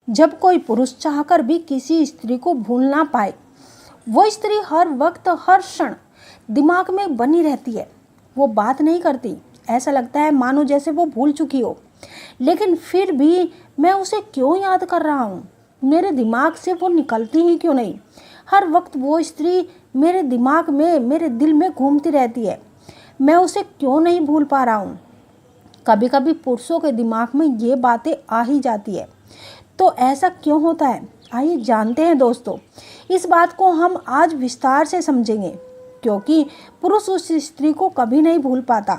जब कोई पुरुष चाहकर भी किसी स्त्री को भूल ना पाए, वो स्त्री हर वक्त हर क्षण दिमाग में बनी रहती है। वो बात नहीं करती, ऐसा लगता है मानो जैसे वो भूल चुकी हो, लेकिन फिर भी मैं उसे क्यों याद कर रहा हूँ? मेरे दिमाग से वो निकलती ही क्यों नहीं? हर वक्त वो स्त्री मेरे दिमाग में, मेरे दिल में घूमती रहती है। मैं उसे क्यों नहीं भूल पा रहा हूँ? कभी कभी पुरुषों के दिमाग में ये बातें आ ही जाती है। तो ऐसा क्यों होता है? आइए जानते हैं दोस्तों। इस बात को हम आज विस्तार से समझेंगे, क्योंकि पुरुष उस स्त्री को कभी नहीं भूल पाता।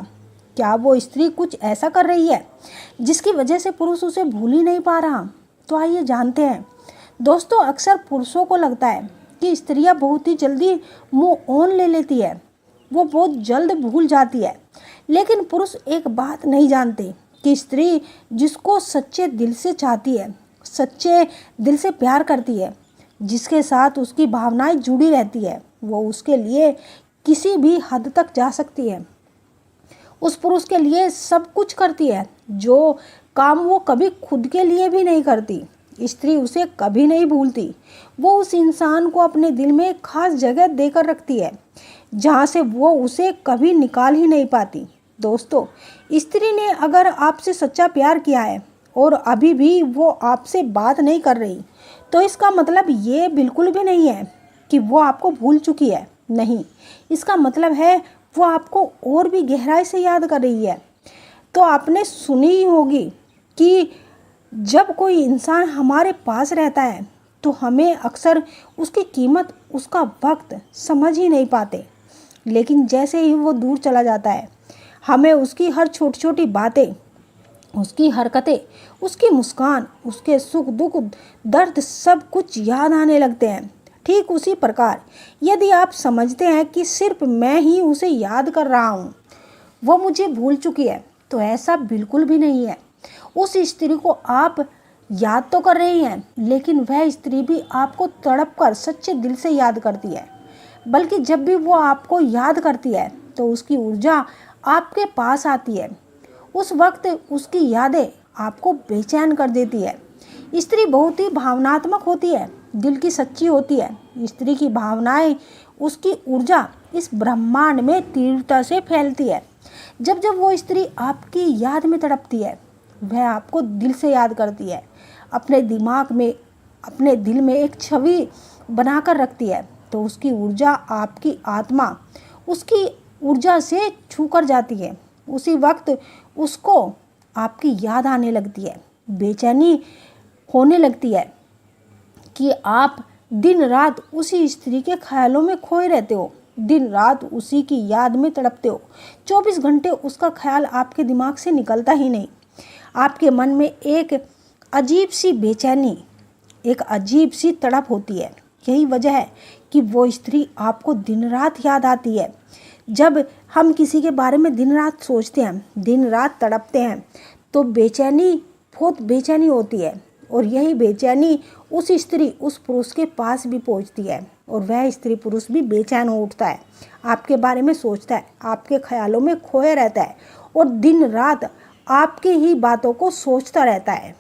क्या वो स्त्री कुछ ऐसा कर रही है जिसकी वजह से पुरुष उसे भूल ही नहीं पा रहा? तो आइए जानते हैं दोस्तों। अक्सर पुरुषों को लगता है कि स्त्रियां बहुत ही जल्दी मूव ऑन ले लेती है, वो बहुत जल्द भूल जाती है। लेकिन पुरुष एक बात नहीं जानते कि स्त्री जिसको सच्चे दिल से चाहती है, सच्चे दिल से प्यार करती है, जिसके साथ उसकी भावनाएं जुड़ी रहती है, वो उसके लिए किसी भी हद तक जा सकती है। उस पुरुष के लिए सब कुछ करती है, जो काम वो कभी खुद के लिए भी नहीं करती। स्त्री उसे कभी नहीं भूलती। वो उस इंसान को अपने दिल में एक खास जगह देकर रखती है, जहाँ से वो उसे कभी निकाल ही नहीं पाती। दोस्तों, स्त्री ने अगर आपसे सच्चा प्यार किया है और अभी भी वो आपसे बात नहीं कर रही, तो इसका मतलब ये बिल्कुल भी नहीं है कि वो आपको भूल चुकी है। नहीं, इसका मतलब है वो आपको और भी गहराई से याद कर रही है। तो आपने सुनी ही होगी कि जब कोई इंसान हमारे पास रहता है तो हमें अक्सर उसकी कीमत, उसका वक्त समझ ही नहीं पाते। लेकिन जैसे ही वो दूर चला जाता है, हमें उसकी हर छोटी छोटी बातें, उसकी हरकतें, उसकी मुस्कान, उसके सुख दुख, दर्द सब कुछ याद आने लगते हैं। ठीक उसी प्रकार यदि आप समझते हैं कि सिर्फ मैं ही उसे याद कर रहा हूँ, वो मुझे भूल चुकी है, तो ऐसा बिल्कुल भी नहीं है। उस स्त्री को आप याद तो कर रही हैं, लेकिन वह स्त्री भी आपको तड़प कर सच्चे दिल से याद करती है। बल्कि जब भी वो आपको याद करती है तो उसकी ऊर्जा आपके पास आती है। उस वक्त उसकी यादें आपको बेचैन कर देती है। स्त्री बहुत ही भावनात्मक होती है, दिल की सच्ची होती है। स्त्री की भावनाएं, उसकी ऊर्जा इस ब्रह्मांड में तीव्रता से फैलती है। जब जब वो स्त्री आपकी याद में तड़पती है, वह आपको दिल से याद करती है, अपने दिमाग में, अपने दिल में एक छवि बनाकर रखती है, तो उसकी ऊर्जा आपकी आत्मा, उसकी ऊर्जा से छू कर जाती है। उसी वक्त उसको आपकी याद आने लगती है, बेचैनी होने लगती है कि आप दिन रात उसी स्त्री के ख्यालों में खोए रहते हो, दिन रात उसी की याद में तड़पते हो। 24 घंटे उसका ख्याल आपके दिमाग से निकलता ही नहीं। आपके मन में एक अजीब सी बेचैनी, एक अजीब सी तड़प होती है। यही वजह है कि वो स्त्री आपको दिन रात याद आती है। जब हम किसी के बारे में दिन रात सोचते हैं, दिन रात तड़पते हैं, तो बेचैनी, बहुत बेचैनी होती है। और यही बेचैनी उस स्त्री, उस पुरुष के पास भी पहुंचती है, और वह स्त्री पुरुष भी बेचैन हो उठता है, आपके बारे में सोचता है, आपके ख्यालों में खोया रहता है और दिन रात आपकी ही बातों को सोचता रहता है।